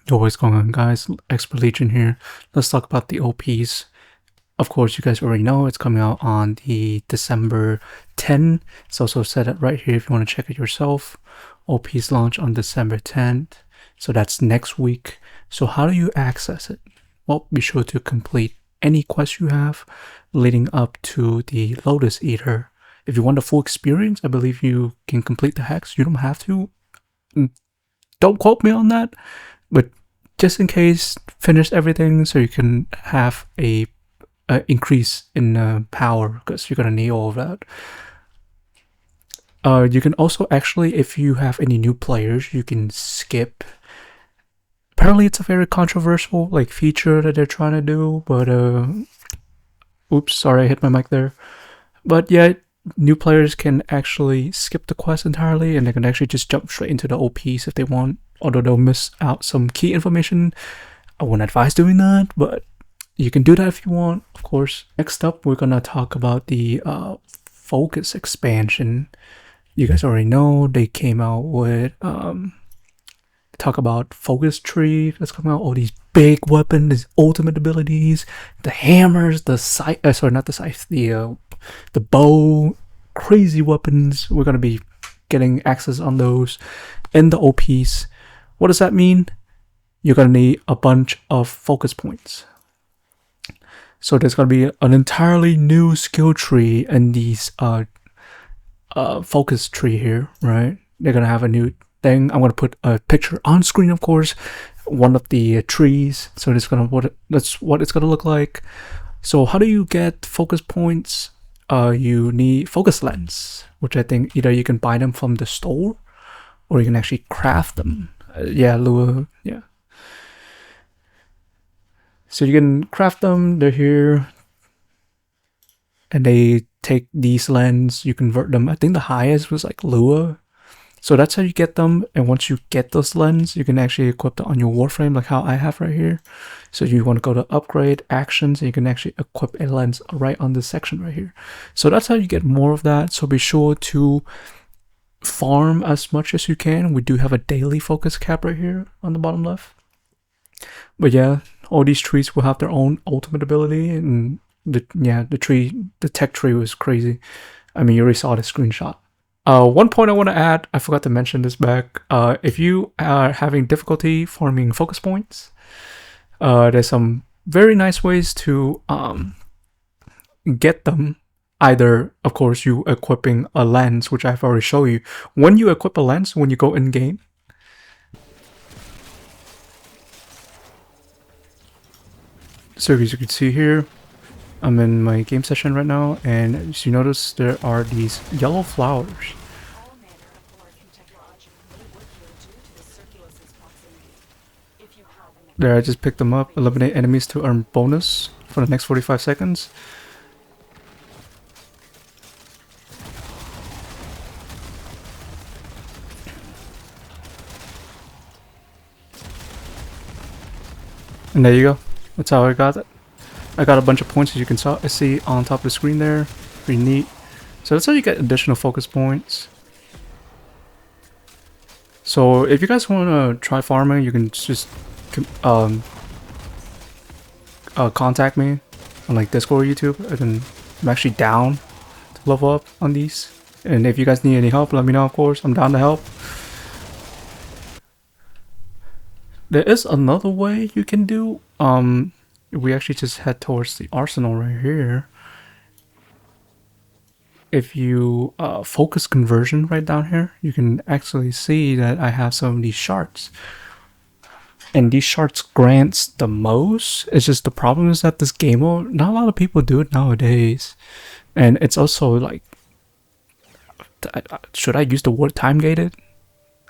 Yo, what's going on, guys? Expert Legion here. Let's talk about the OPs. Of course, you guys already know it's coming out on the December 10. It's also set up right here if you want to check it yourself. OPs launch on December 10th, so that's next week. So how do you access it? Well, be sure to complete any quest you have leading up to the Lotus Eater. If you want the full experience, I believe you can complete the hex. You don't have to. Don't quote me on that, but just in case, finish everything so you can have a increase in power, because you're gonna need all of that. You can also actually, if you have any new players, you can skip. Apparently it's a very controversial feature that they're trying to do, but oops, sorry, I hit my mic there. But yeah, new players can actually skip the quest entirely, and they can actually just jump straight into the OPs if they want, although they'll miss out some key information. I wouldn't advise doing that, but you can do that if you want, of course. Next up, we're gonna talk about the Focus expansion. You guys already know they came out with talk about Focus Tree that's coming out, all these big weapons, these ultimate abilities, the hammers, the scythe, sorry, not the scythe, the bow, crazy weapons. We're gonna be getting access on those in the OPs. What does that mean? You're gonna need a bunch of focus points. So there's gonna be an entirely new skill tree in these focus tree here, right? They're gonna have a new thing. I'm gonna put a picture on screen, of course, one of the trees. So that's what it's gonna look like. So how do you get focus points? You need focus lens, which I think either you can buy them from the store or you can actually craft them. Yeah, Lua, yeah. So you can craft them, they're here. And they take these lens, you convert them. I think the highest was Lua. So that's how you get them. And once you get those lens, you can actually equip them on your Warframe, like how I have right here. So you want to go to upgrade actions, and you can actually equip a lens right on this section right here. So that's how you get more of that. So be sure to farm as much as you can. We do have a daily focus cap right here on the bottom left. But yeah, all these trees will have their own ultimate ability, and the tech tree was crazy. I mean, you already saw the screenshot. One point I want to add, I forgot to mention this back. If you are having difficulty farming focus points, there's some very nice ways to get them. Either, of course, you equipping a lens, which I've already shown you. When you equip a lens, when you go in game, so as you can see here, I'm in my game session right now, and as you notice, there are these yellow flowers. There, I just picked them up. Eliminate enemies to earn bonus for the next 45 seconds. And there you go. That's how I got it. I got a bunch of points, as you can see on top of the screen there. Pretty neat. So that's how you get additional focus points. So if you guys want to try farming, you can just contact me on Discord or YouTube, and then I'm actually down to level up on these. And if you guys need any help, let me know, of course. I'm down to help. There is another way you can do. We actually just head towards the arsenal right here. If you focus conversion right down here, you can actually see that I have some of these shards. And these shards grants the most. It's just the problem is that this game mode, not a lot of people do it nowadays. And it's also should I use the word time gated?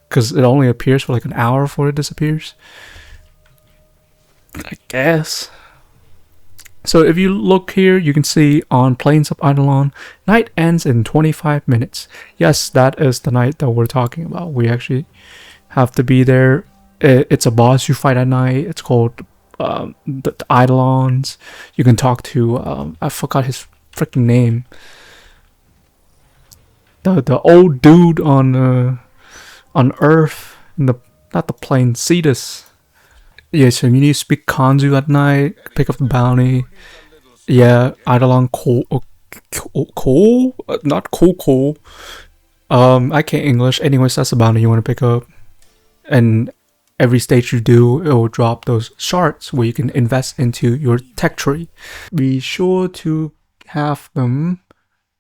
Because it only appears for an hour before it disappears, I guess. So if you look here, you can see on Plains of Eidolon, night ends in 25 minutes. Yes, that is the night that we're talking about. We actually have to be there. It's a boss you fight at night. It's called the Eidolons. You can talk to, I forgot his freaking name. The old dude on Earth, not the plane, Cetus. Yeah, so you need to speak Kanzu at night, pick up the bounty. Yeah, Eidolon Cole? Not Cole. I can't English. Anyways, that's the bounty you want to pick up. And every stage you do, it will drop those shards where you can invest into your tech tree. Be sure to have them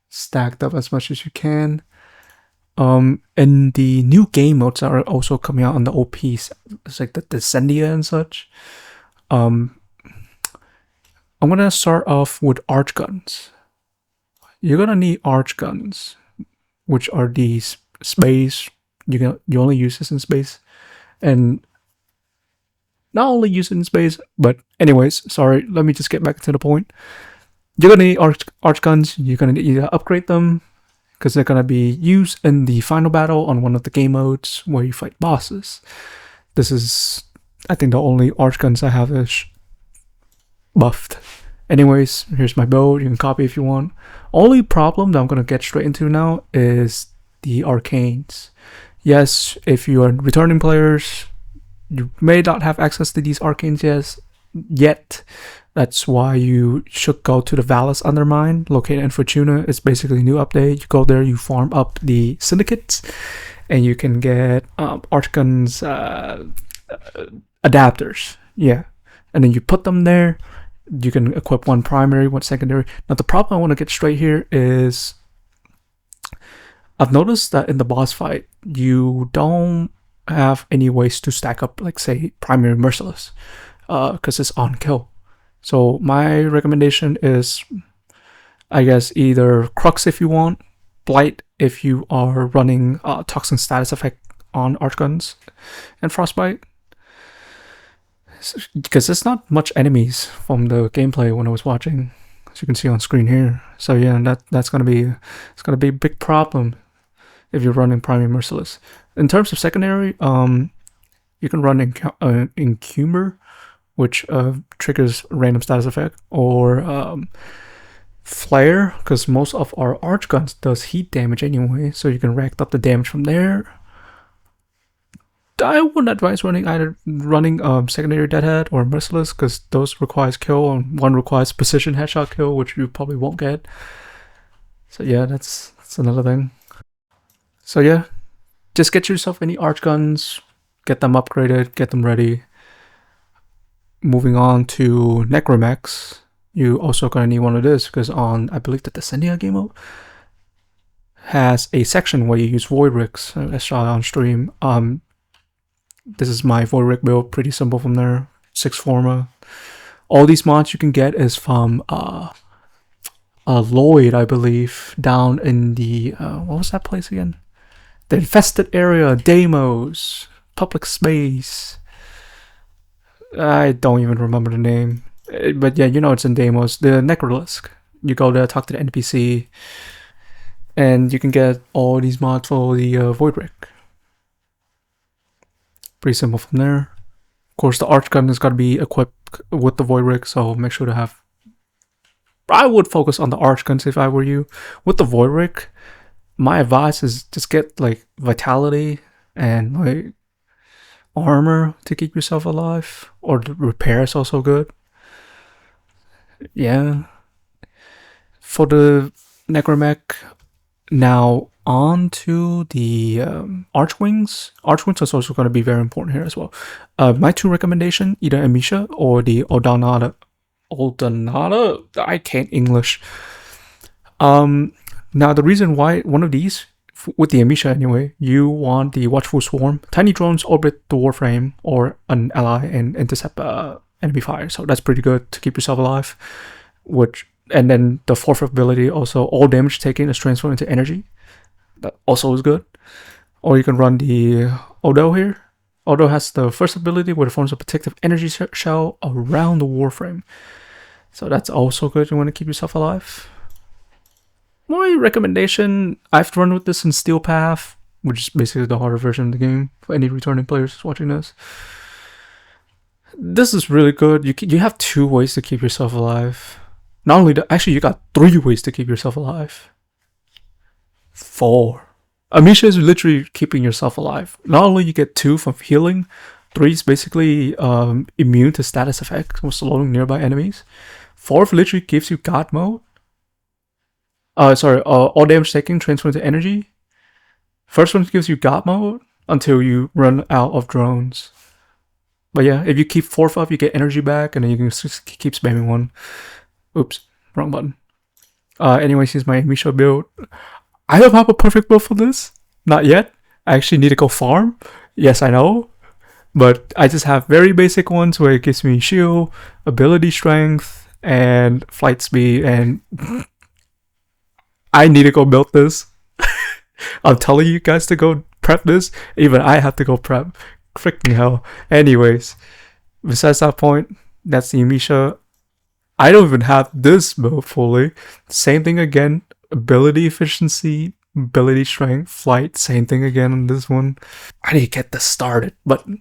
stacked up as much as you can. And the new game modes are also coming out on the OPs. It's like the Descendia and such. I'm gonna start off with Archguns. You're gonna need Archguns, which are these space. You only use this in space, and not only use it in space, but anyways, sorry. Let me just get back to the point. You're gonna need Archguns. You're gonna need to upgrade them because they're gonna be used in the final battle on one of the game modes where you fight bosses. This is, I think, the only Archguns I have is buffed. Anyways, here's my build. You can copy if you want. Only problem that I'm gonna get straight into now is the arcanes. Yes, if you are returning players, you may not have access to these arcanes yet. That's why you should go to the Valus Undermine, located in Fortuna. It's basically a new update. You go there, you farm up the syndicates, and you can get Archgun's adapters. Yeah, and then you put them there. You can equip one primary, one secondary. Now the problem I want to get straight here is I've noticed that in the boss fight, you don't have any ways to stack up, like say primary merciless, because it's on kill. So my recommendation is, I guess, either Crux if you want, Blight if you are running Toxin status effect on Archguns, and Frostbite. Because there's not much enemies from the gameplay when I was watching, as you can see on screen here. So yeah, that's gonna be a big problem if you're running primary merciless. In terms of secondary, you can run Incumber, which triggers random status effect, or Flare, because most of our Archguns does heat damage anyway, so you can rack up the damage from there. I wouldn't advise running secondary Deadhead or Merciless, because those requires kill, and one requires precision headshot kill, which you probably won't get. So yeah, that's another thing. So yeah, just get yourself any Archguns, get them upgraded, get them ready. Moving on to Necramechs, you also gonna need one of this, because on, I believe, the Descendia game mode has a section where you use Void Rigs. I saw it on stream. This is my Void Rig build, pretty simple from there. 6 Forma. All these mods you can get is from Lloyd, I believe, down in the what was that place again? The infested area, Deimos, public space. I don't even remember the name, but yeah, you know it's in Deimos. The Necrolisk. You go there, talk to the NPC, and you can get all these mods for the Void Rig. Pretty simple from there. Of course, the Archgun has got to be equipped with the Void Rig, so make sure to have. I would focus on the Archguns if I were you. With the Void Rig, my advice is just get like Vitality and like armor to keep yourself alive, or the repair is also good. Yeah. For the Necramech, now on to the Archwings. Archwings is also going to be very important here as well. My 2 recommendation, either Amisha or the Odonata. I can't English. Now the reason why one of these, with the Amisha anyway, you want the Watchful Swarm. Tiny drones orbit the Warframe or an ally and intercept enemy fire. So that's pretty good to keep yourself alive. And then the 4th ability, also all damage taken is transferred into energy. That also is good. Or you can run the Odo here. Odo has the 1st ability where it forms a protective energy shell around the Warframe. So that's also good. You want to keep yourself alive. My recommendation, I've run with this in Steel Path, which is basically the harder version of the game for any returning players watching this. This is really good. You have 2 ways to keep yourself alive. Not only that, actually you got 3 ways to keep yourself alive. 4. Amisha is literally keeping yourself alive. Not only you get 2 from healing, 3 is basically immune to status effects when slowing nearby enemies. 4th literally gives you God mode. All damage taken transfers into energy. First one gives you God mode until you run out of drones. But yeah, if you keep 4th up, you get energy back, and then you can just keep spamming 1. Oops, wrong button. Anyways, here's my Misha build. I don't have a perfect build for this. Not yet. I actually need to go farm. Yes, I know. But I just have very basic ones where it gives me shield, ability strength, and flight speed, and I need to go build this. I'm telling you guys to go prep this. Even I have to go prep. Freaking hell. Anyways, besides that point, that's the Misha. I don't even have this build fully. Same thing again. Ability efficiency, ability strength, flight. Same thing again on this one. I need to get this started. But you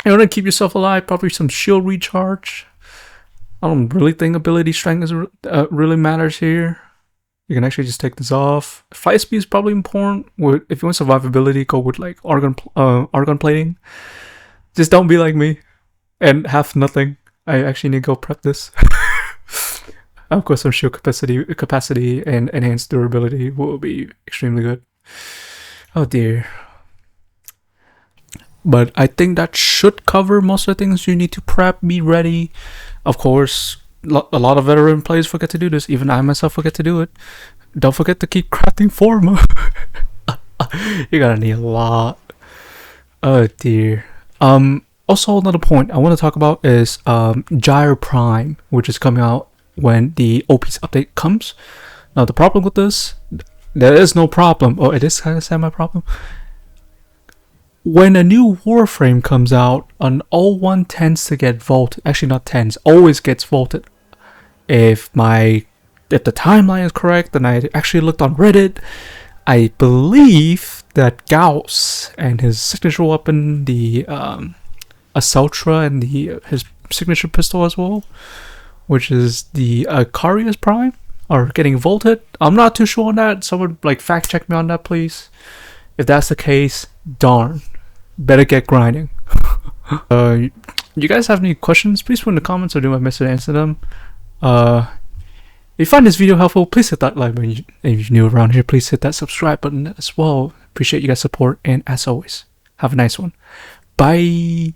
want to keep yourself alive, probably some shield recharge. I don't really think ability strength is really matters here. You can actually just take this off. Flight speed is probably important. If you want survivability, go with like Archgun plating. Just don't be like me and have nothing. I actually need to go prep this. Of course, some shield capacity and enhanced durability will be extremely good. Oh dear. But I think that should cover most of the things you need to prep, be ready. Of course, a lot of veteran players forget to do this. Even I myself forget to do it. Don't forget to keep crafting form. You're gonna need a lot. Oh dear. Also, another point I want to talk about is Gyre Prime, which is coming out when the OP's update comes. Now, the problem with this, there is no problem. Oh, it is kind of semi-problem. When a new Warframe comes out, an O1 tends to get vaulted. Actually, not tends, always gets vaulted. If the timeline is correct, then I actually looked on Reddit. I believe that Gauss and his signature weapon, the Aceltra, and his signature pistol as well, which is the Carius Prime, are getting vaulted. I'm not too sure on that. Someone like fact check me on that, please. If that's the case, darn, better get grinding. You guys have any questions? Please put in the comments or do my best to answer them. If you find this video helpful, please hit that like button. If you're new around here, please hit that subscribe button as well. Appreciate you guys' support, and as always, have a nice one. Bye.